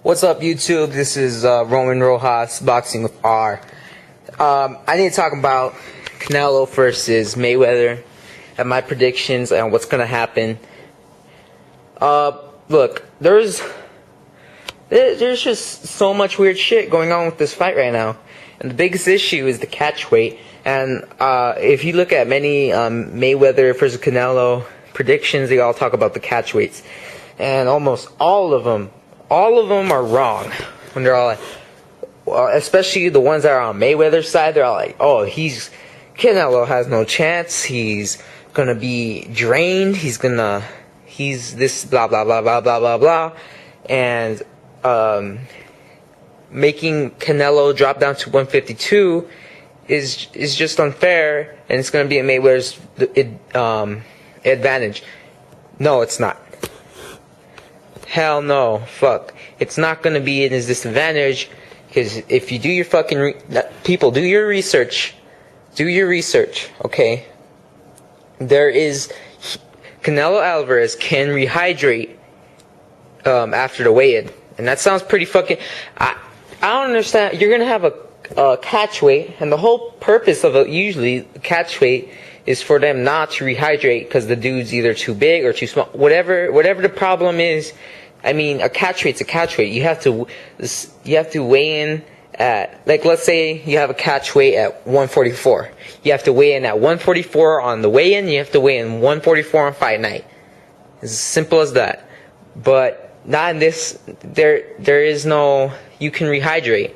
What's up, YouTube? This is Roman Rojas, Boxing with R. I need to talk about Canelo versus Mayweather and my predictions and what's going to happen. Look, there's just so much weird shit going on with this fight right now. And the biggest issue is the catch weight. And if you look at many Mayweather versus Canelo predictions, they all talk about the catch weights. And almost all of them are wrong. When they're all like, well, especially the ones that are on Mayweather's side, they're all like, oh, Canelo has no chance. He's gonna be drained. He's this blah blah blah blah blah blah blah, and making Canelo drop down to 152 is just unfair, and it's gonna be at Mayweather's advantage. No, it's not. Hell no, fuck. It's not gonna be in his disadvantage, because if you do your fucking people, do your research, okay? Canelo Alvarez can rehydrate after the weigh-in, and that sounds pretty fucking. I don't understand. You're gonna have a catch weight, and the whole purpose of usually catch weight is for them not to rehydrate because the dude's either too big or too small. Whatever the problem is, I mean, a catch weight's a catch weight. You have to weigh in at, like, let's say you have a catch weight at 144. You have to weigh in at 144 on the weigh-in. You have to weigh in 144 on fight night. It's as simple as that. But not in this. There is no. You can rehydrate.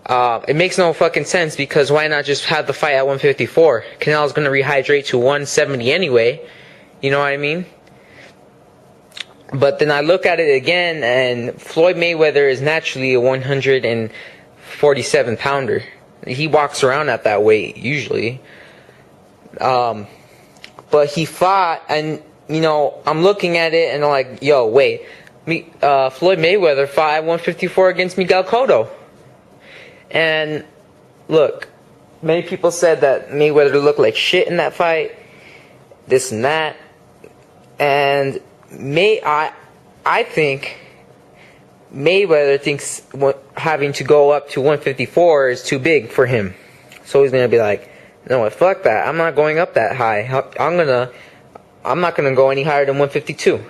It makes no fucking sense, because why not just have the fight at 154? Canelo's gonna rehydrate to 170 anyway. You know what I mean? But then I look at it again, and Floyd Mayweather is naturally a 147 pounder. He walks around at that weight usually. But he fought, and you know, I'm looking at it and I'm like, yo, wait, Floyd Mayweather fought at 154 against Miguel Cotto. And look, many people said that Mayweather looked like shit in that fight, this and that, and I think Mayweather thinks having to go up to 154 is too big for him, so he's gonna be like, no, fuck that. I'm not going up that high. I'm not gonna go any higher than 152.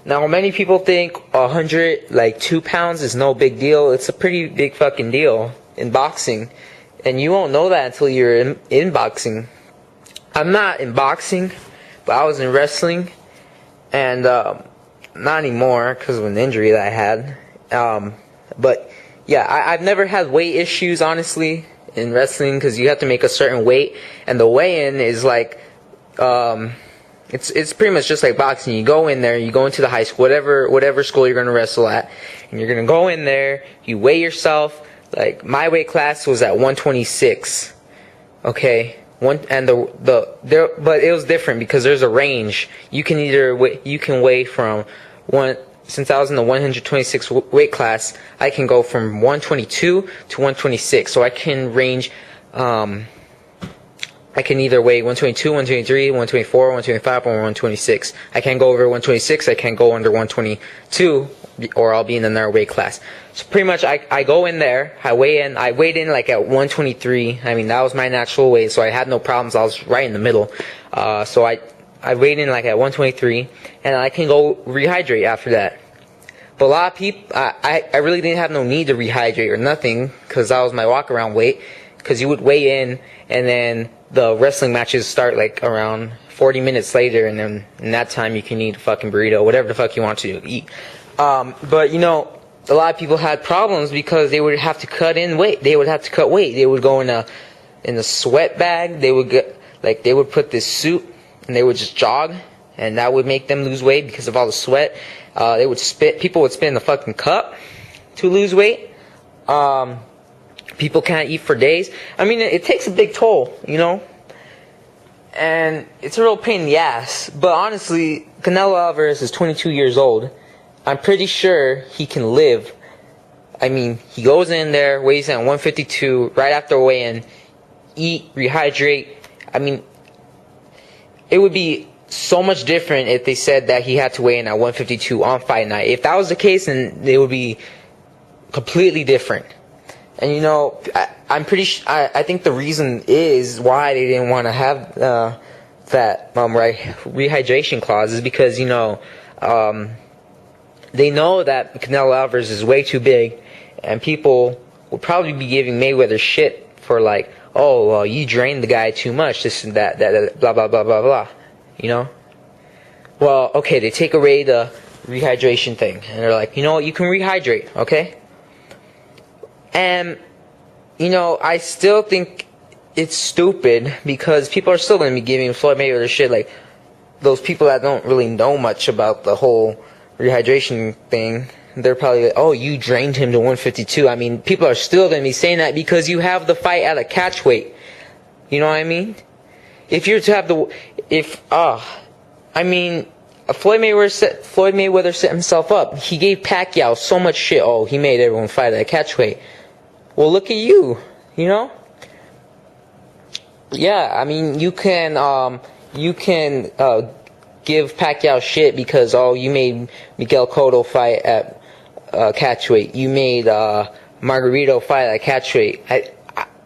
Now, many people think 2 pounds is no big deal. It's a pretty big fucking deal in boxing, and you won't know that until you're in boxing. I'm not in boxing, but I was in wrestling, and not anymore because of an injury that I had. But yeah, I've never had weight issues, honestly, in wrestling, because you have to make a certain weight, and the weigh-in is like, it's pretty much just like boxing. You go in there, you go into the high school, whatever school you're gonna wrestle at, and you're gonna go in there, you weigh yourself. Like, my weight class was at 126, okay. But it was different because there's a range. You can weigh from since I was in the 126 weight class, I can go from 122 to 126. So I can range. I can either weigh 122, 123, 124, 125, or 126. I can't go over 126. I can't go under 122, or I'll be in another weight class. So pretty much, I go in there, I weigh in. I weighed in like at 123. I mean, that was my natural weight, so I had no problems. I was right in the middle. So I weighed in like at 123, and I can go rehydrate after that. But a lot of people, I really didn't have no need to rehydrate or nothing, because that was my walk around weight. Because you would weigh in, and then the wrestling matches start like around 40 minutes later, and then in that time you can eat a fucking burrito, whatever the fuck you want to eat. But you know, a lot of people had problems because they would have to cut weight. They would go in a sweat bag. They would put this suit, and they would just jog, and that would make them lose weight because of all the sweat. People would spit in the fucking cup to lose weight. People can't eat for days. I mean, it takes a big toll, you know? And it's a real pain in the ass. But honestly, Canelo Alvarez is 22 years old. I'm pretty sure he can live. I mean, he goes in there, weighs in at 152, right after weigh-in, eat, rehydrate. I mean, it would be so much different if they said that he had to weigh in at 152 on fight night. If that was the case, then it would be completely different. And you know, I'm pretty I think the reason is why they didn't want to have that rehydration clause is because, you know, they know that Canelo Alvarez is way too big, and people will probably be giving Mayweather shit for like, oh, well, you drained the guy too much, this and that, blah, blah, blah, blah, blah, you know? Well, okay, they take away the rehydration thing, and they're like, you know what, you can rehydrate, okay? And, you know, I still think it's stupid, because people are still going to be giving Floyd Mayweather shit, like, those people that don't really know much about the whole rehydration thing, they're probably like, oh, you drained him to 152. I mean, people are still going to be saying that because you have the fight at a catch weight. You know what I mean? If you're to have the, I mean, Floyd Mayweather set himself up. He gave Pacquiao so much shit. Oh, he made everyone fight at a catch weight. Well, look at you. You know? Yeah, I mean, you can give Pacquiao shit because, oh, you made Miguel Cotto fight at catchweight. You made Margarito fight at catchweight.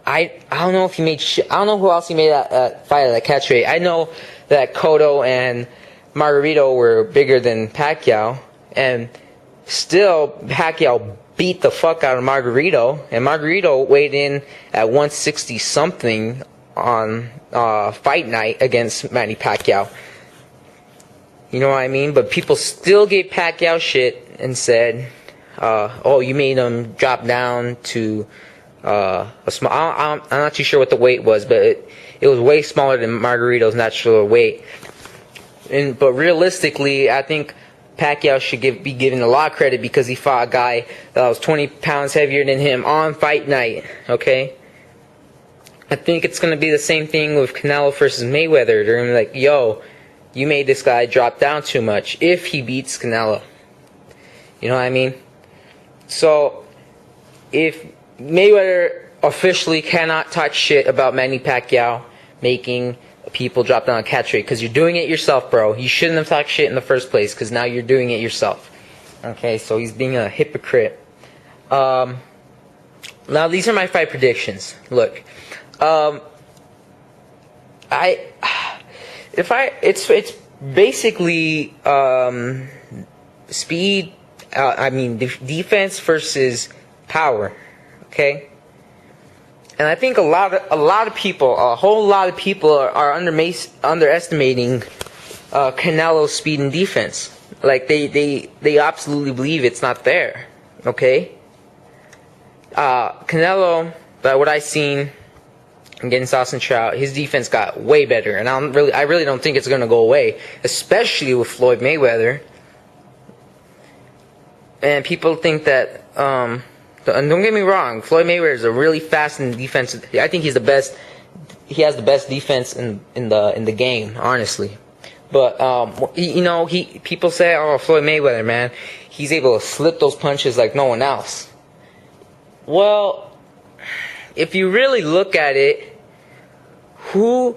I don't know if he made shit. I don't know who else he made at fight at catchweight. I know that Cotto and Margarito were bigger than Pacquiao, and still Pacquiao beat the fuck out of Margarito, and Margarito weighed in at 160 something on fight night against Manny Pacquiao. You know what I mean? But people still gave Pacquiao shit and said, oh, you made him drop down to a small... I'm not too sure what the weight was, but it was way smaller than Margarito's natural weight. But realistically, I think Pacquiao should be given a lot of credit because he fought a guy that was 20 pounds heavier than him on fight night, okay? I think it's going to be the same thing with Canelo versus Mayweather. They're going to be like, yo, you made this guy drop down too much if he beats Canelo. You know what I mean? So, if Mayweather officially cannot talk shit about Manny Pacquiao making people drop down a catch weight, because you're doing it yourself, bro. You shouldn't have talked shit in the first place, because now you're doing it yourself. Okay, so he's being a hypocrite. Now, these are my fight predictions. Look, it's basically speed. Defense versus power. Okay, and I think a lot of people, a whole lot of people are underestimating Canelo's speed and defense. Like they absolutely believe it's not there. Okay, Canelo, by what I've seen against Austin Trout, his defense got way better, and I really don't think it's going to go away, especially with Floyd Mayweather. And people think that, and don't get me wrong, Floyd Mayweather is a really fast and defensive. I think he's the best. He has the best defense in the game, honestly. But people say, oh, Floyd Mayweather, man, he's able to slip those punches like no one else. Well, if you really look at it, Mayweather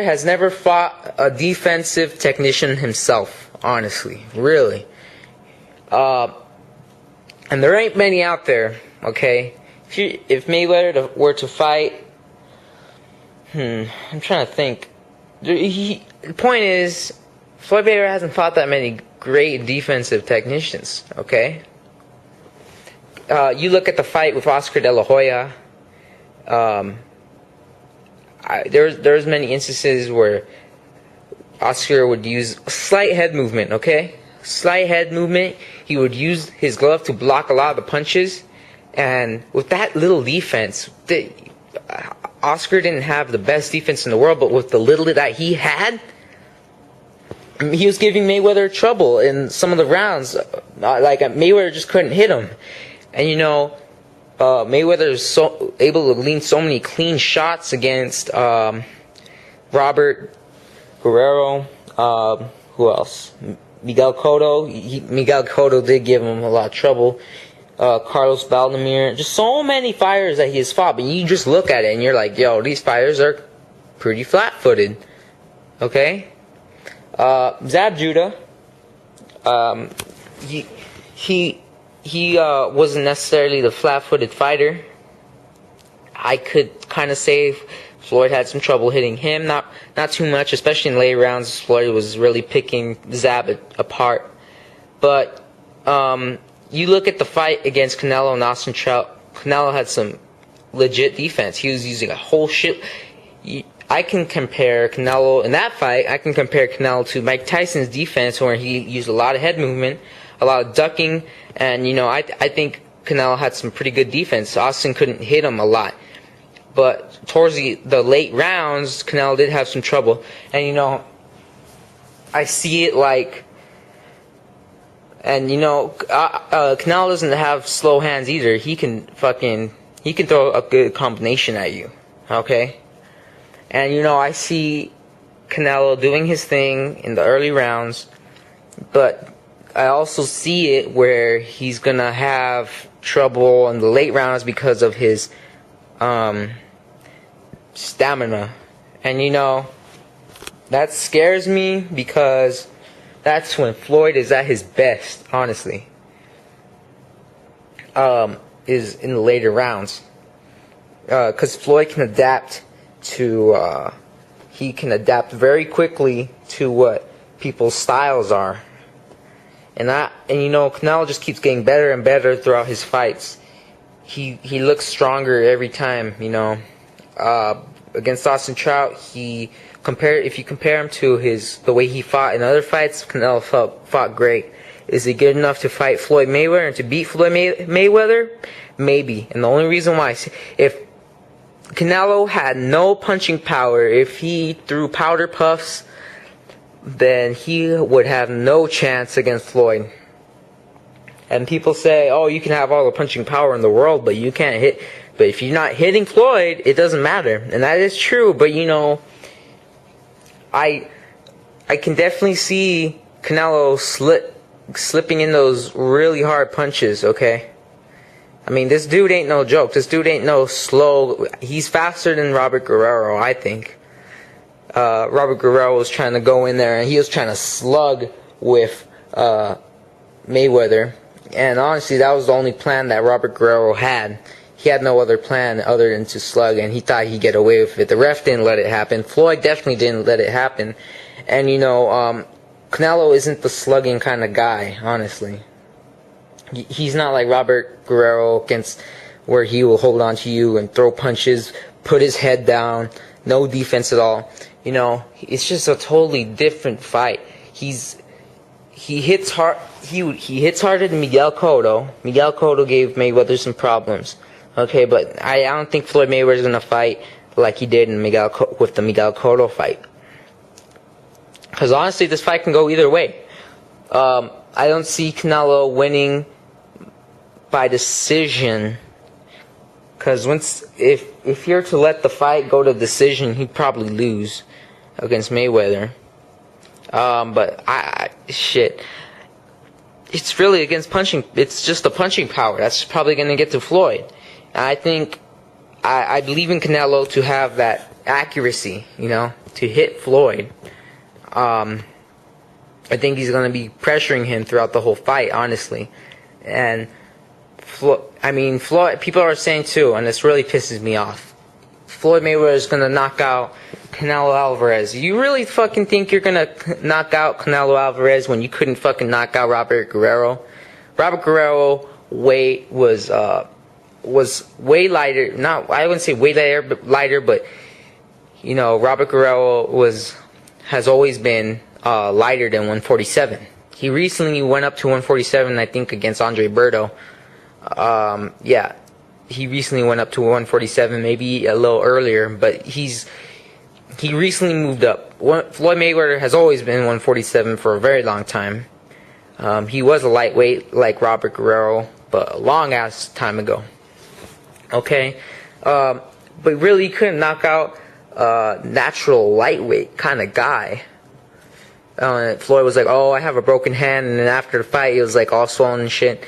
has never fought a defensive technician himself, honestly, really. And there ain't many out there, okay? If Mayweather were to fight, I'm trying to think. The point is, Floyd Mayweather hasn't fought that many great defensive technicians, okay? You look at the fight with Oscar De La Hoya. There's many instances where Oscar would use a slight head movement, okay? Slight head movement. He would use his glove to block a lot of the punches. And with that little defense, Oscar didn't have the best defense in the world, but with the little that he had, he was giving Mayweather trouble in some of the rounds. Like Mayweather just couldn't hit him. And Mayweather is so able to lean so many clean shots against Robert Guerrero. Who else? Miguel Cotto. Miguel Cotto did give him a lot of trouble. Carlos Valdemir. Just so many fighters that he has fought. But you just look at it and you're like, yo, these fighters are pretty flat-footed. Okay? Zab Judah, he wasn't necessarily the flat-footed fighter. I could kind of say Floyd had some trouble hitting him, not too much, especially in late rounds. Floyd was really picking Zab apart. But you look at the fight against Canelo and Austin Trout, Canelo had some legit defense. He was using a whole shit. I can compare Canelo in that fight. I can compare Canelo to Mike Tyson's defense, where he used a lot of head movement, a lot of ducking, and I think Canelo had some pretty good defense. Austin couldn't hit him a lot, but towards the late rounds, Canelo did have some trouble. And I see it like, and Canelo doesn't have slow hands either. He can throw a good combination at you, okay? And I see Canelo doing his thing in the early rounds, but I also see it where he's gonna have trouble in the late rounds because of his stamina. And that scares me, because that's when Floyd is at his best, honestly. Is in the later rounds, because Floyd can adapt to he can adapt very quickly to what people's styles are. And Canelo just keeps getting better and better throughout his fights. He looks stronger every time. Against Austin Trout, if you compare him to the way he fought in other fights, Canelo fought great. Is he good enough to fight Floyd Mayweather and to beat Floyd Mayweather? Maybe. And the only reason why, if Canelo had no punching power, if he threw powder puffs, then he would have no chance against Floyd. And people say, oh, you can have all the punching power in the world, but you can't hit. But if you're not hitting Floyd, it doesn't matter. And that is true. But I can definitely see Canelo slipping in those really hard punches, okay? I mean, this dude ain't no joke. This dude ain't no slow. He's faster than Robert Guerrero, I think. Robert Guerrero was trying to go in there, and he was trying to slug with Mayweather. And honestly, that was the only plan that Robert Guerrero had. He had no other plan other than to slug, and he thought he'd get away with it. The ref didn't let it happen. Floyd definitely didn't let it happen. And, Canelo isn't the slugging kind of guy, honestly. He's not like Robert Guerrero, where he will hold on to you and throw punches, put his head down, no defense at all. It's just a totally different fight. He hits hard. He hits harder than Miguel Cotto. Miguel Cotto gave Mayweather some problems. Okay, but I don't think Floyd Mayweather's gonna fight like he did with the Miguel Cotto fight. Because honestly, this fight can go either way. I don't see Canelo winning by decision. Because if you're to let the fight go to decision, he'd probably lose against Mayweather. But shit, it's really against punching. It's just the punching power that's probably gonna get to Floyd. And I think I believe in Canelo to have that accuracy, to hit Floyd. I think he's going to be pressuring him throughout the whole fight, honestly. And Floyd, people are saying too, and this really pisses me off, Floyd Mayweather is going to knock out Canelo Alvarez. You really fucking think you're going to knock out Canelo Alvarez when you couldn't fucking knock out Robert Guerrero? Robert Guerrero weight was way lighter. I wouldn't say way lighter, but Robert Guerrero has always been lighter than 147. He recently went up to 147, I think, against Andre Berto. He recently went up to 147, maybe a little earlier, but he recently moved up. Floyd Mayweather has always been 147 for a very long time. He was a lightweight like Robert Guerrero, but a long ass time ago. Okay, but really, he couldn't knock out natural lightweight kind of guy. Floyd was like, oh, I have a broken hand, and then after the fight, he was like all swollen and shit.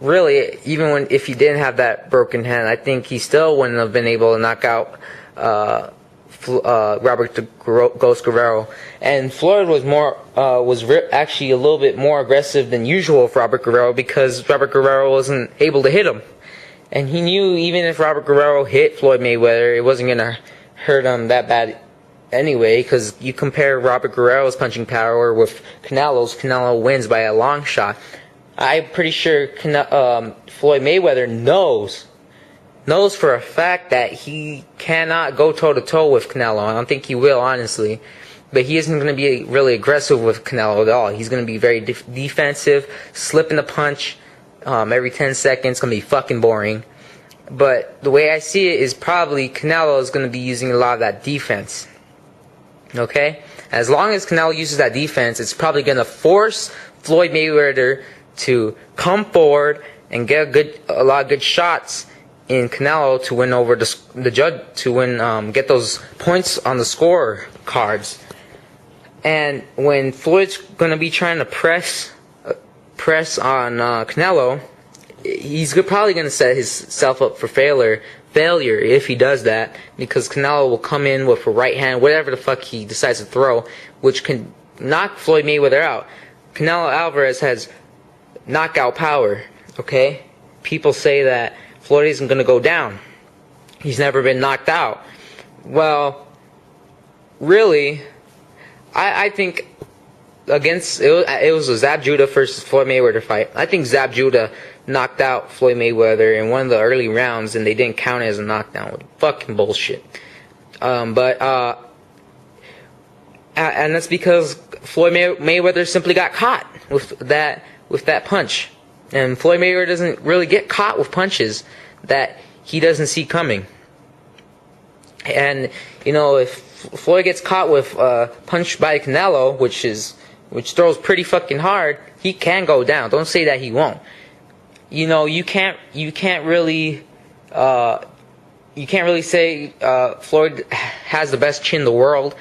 Really, even if he didn't have that broken hand, I think he still wouldn't have been able to knock out Robert the Ghost Guerrero, and Floyd was actually a little bit more aggressive than usual for Robert Guerrero because Robert Guerrero wasn't able to hit him, and he knew even if Robert Guerrero hit Floyd Mayweather, it wasn't gonna hurt him that bad anyway. Because you compare Robert Guerrero's punching power with Canelo's, Canelo wins by a long shot. I'm pretty sure Floyd Mayweather knows for a fact that he cannot go toe-to-toe with Canelo. I don't think he will, honestly. But he isn't going to be really aggressive with Canelo at all. He's going to be very defensive, slipping the punch every 10 seconds. It's going to be fucking boring. But the way I see it is probably Canelo is going to be using a lot of that defense. Okay? As long as Canelo uses that defense, it's probably going to force Floyd Mayweather to come forward and get a lot of good shots in Canelo to win over the judge, to win, get those points on the score cards. And when Floyd's gonna be trying to press on Canelo, he's probably gonna set himself up for failure if he does that, because Canelo will come in with a right hand, whatever the fuck he decides to throw, which can knock Floyd Mayweather out. Canelo Alvarez has knockout power. Okay, people say that Floyd isn't going to go down. He's never been knocked out. Well, really, I think it was a Zab Judah versus Floyd Mayweather fight. I think Zab Judah knocked out Floyd Mayweather in one of the early rounds, and they didn't count it as a knockdown. Fucking bullshit. And that's because Floyd Mayweather simply got caught with that punch. And Floyd Mayweather doesn't really get caught with punches that he doesn't see coming. And, you know, if Floyd gets caught with a punch by Canelo, which throws pretty fucking hard, he can go down. Don't say that he won't. You know, you can't really say Floyd has the best chin in the world.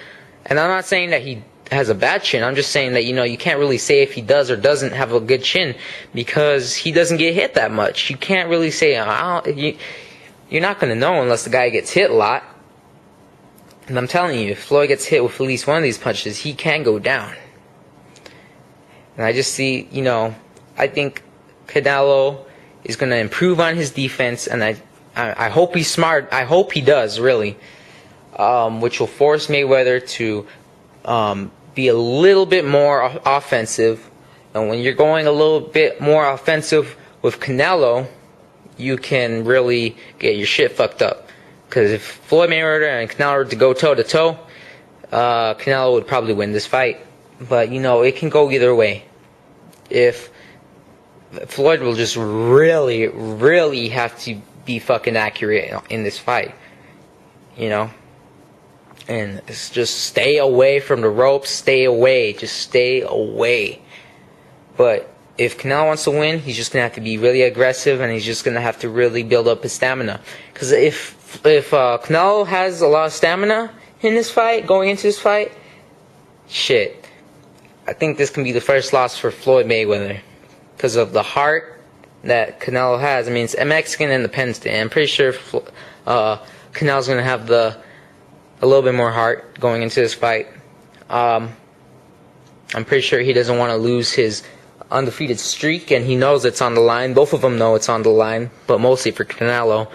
And I'm not saying that he has a bad chin. I'm just saying that, you know, you can't really say if he does or doesn't have a good chin because he doesn't get hit that much. You can't really say, you're not going to know unless the guy gets hit a lot. And I'm telling you, if Floyd gets hit with at least one of these punches, he can go down. And I just see, you know, I think Canelo is going to improve on his defense, and I hope he's smart. I hope he does, really, which will force Mayweather to be a little bit more offensive. And when you're going a little bit more offensive with Canelo, you can really get your shit fucked up. Because if Floyd Mayweather and Canelo were to go toe-to-toe, Canelo would probably win this fight. But, you know, it can go either way. If Floyd will just really, really have to be fucking accurate in this fight, you know? And it's just stay away from the ropes, stay away, just stay away. But if Canelo wants to win, he's just going to have to be really aggressive, and he's just going to have to really build up his stamina. Because if Canelo has a lot of stamina in this fight, going into this fight, shit, I think this can be the first loss for Floyd Mayweather. Because of the heart that Canelo has. I mean, it's a Mexican independence day. I'm pretty sure Canelo's going to have a little bit more heart going into this fight. I'm pretty sure he doesn't want to lose his undefeated streak, and he knows it's on the line. Both of them know it's on the line, but mostly for Canelo.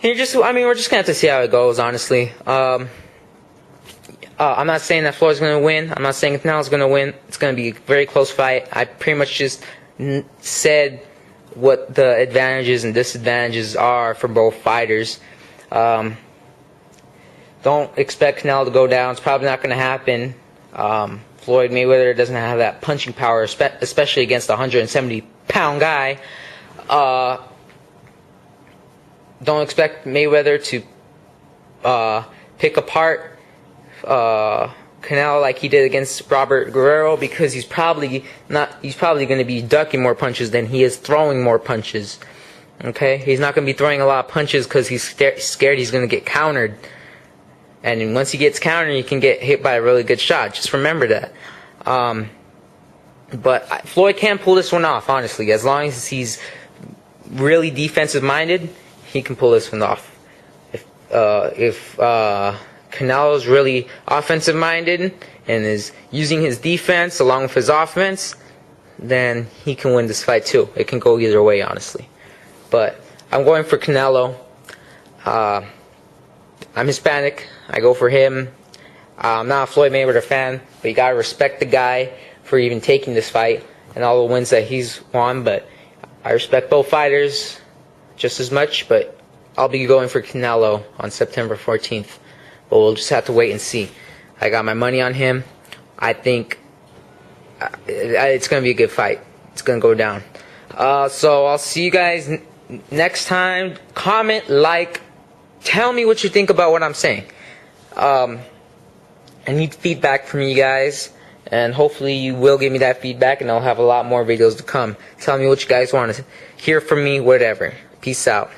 We're just going to have to see how it goes, honestly. I'm not saying that Floyd's going to win. I'm not saying Canelo's going to win. It's going to be a very close fight. I pretty much just said what the advantages and disadvantages are for both fighters. Don't expect Canelo to go down. It's probably not going to happen. Floyd Mayweather doesn't have that punching power, especially against a 170-pound guy. Don't expect Mayweather to pick apart Canelo like he did against Robert Guerrero, because he's probably going to be ducking more punches than he is throwing more punches. Okay, he's not going to be throwing a lot of punches because he's scared he's going to get countered. And once he gets countered, he can get hit by a really good shot. Just remember that. But Floyd can pull this one off, honestly. As long as he's really defensive-minded, he can pull this one off. if Canelo's really offensive minded and is using his defense along with his offense, then he can win this fight too. It can go either way, honestly. But I'm going for Canelo. I'm Hispanic. I go for him. I'm not a Floyd Mayweather fan, but you gotta respect the guy for even taking this fight and all the wins that he's won. But I respect both fighters just as much, but I'll be going for Canelo on September 14th. But we'll just have to wait and see. I got my money on him. I think it's going to be a good fight. It's going to go down. So I'll see you guys next time. Comment, like, tell me what you think about what I'm saying. I need feedback from you guys. And hopefully you will give me that feedback, and I'll have a lot more videos to come. Tell me what you guys want to hear from me, whatever. Peace out.